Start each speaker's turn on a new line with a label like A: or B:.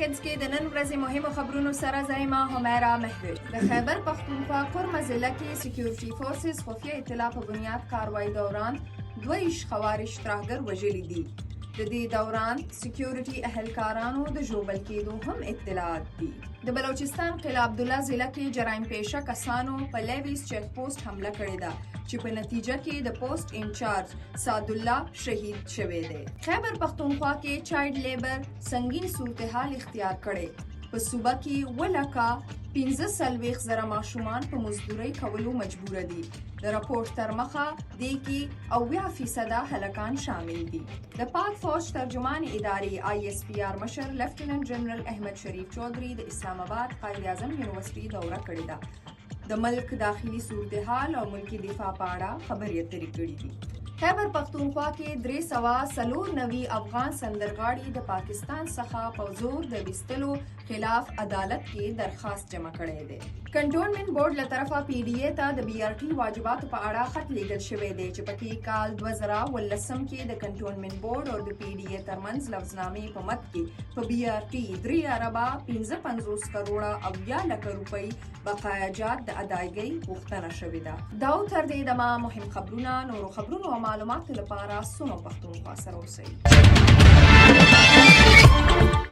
A: سیکنډز کې د نن ورځې مهمو خبرونو سره زایمه همیرا مهوش. د خیبر پختونخوا قرمه ضلع کې سکیورټي فورسز خفیه اطلاع په بنیاد کاروایی دوران 22 خوارج ترهګر وژلي دي. د دې دوران سکیورټي اهلکارانو د ژوبل کېدو هم اطلاعات دي. د بلوچستان قلعه عبدالله ضلع کې جرایم پیشه کسانو په لیویس چیک پوسټ حمله کړې ده چې په نتیجه کې د پوسټ انچارج سعدالله شهید شوی دی. خیبر پختونخوا کې چایلډ لیبر سنگین صورتحال اختیار کړي. په صوبه کې ولکه 15,000 ماشومان په مزدورۍ کولو مجبور دي. د راپورټ تر مخه دې کې 90% هلکان شامل دي. د پاک فوج ترجمان ادارې ISPR مشر لیفټیننټ جنرال احمد شریف چودھری د اسلام آباد قائد اعظم یونیورسيټي دوره کړې ده. د ملک داخلي صورتحال او ملکی دفاع په اړه خبرې اترې کړې دي. خیبر پختونخوا کې 394 افغان سندرغاړي د پاکستان څخه په زور د ویستلو خلاف عدالت کې درخواست جمع کړی دی. کنټونمنت بورډ له طرفه PDA ته د BRT واجباتو په اړه خط لیږل شوی دی چې پکې کال 2019 کې د کنټونمنت بورډ او د PDA ترمنځ لفظنامې په مت کې په BRT 3 اربه 55 کروڑه او 10 لک روپۍ بقایا جات د ادایګۍ غوښتنه شوې ده. دا تر دې دمه مهم خبرونه نورو خبرونو او معلوماتو لپاره سونو پښتونخوا سره اوسئ.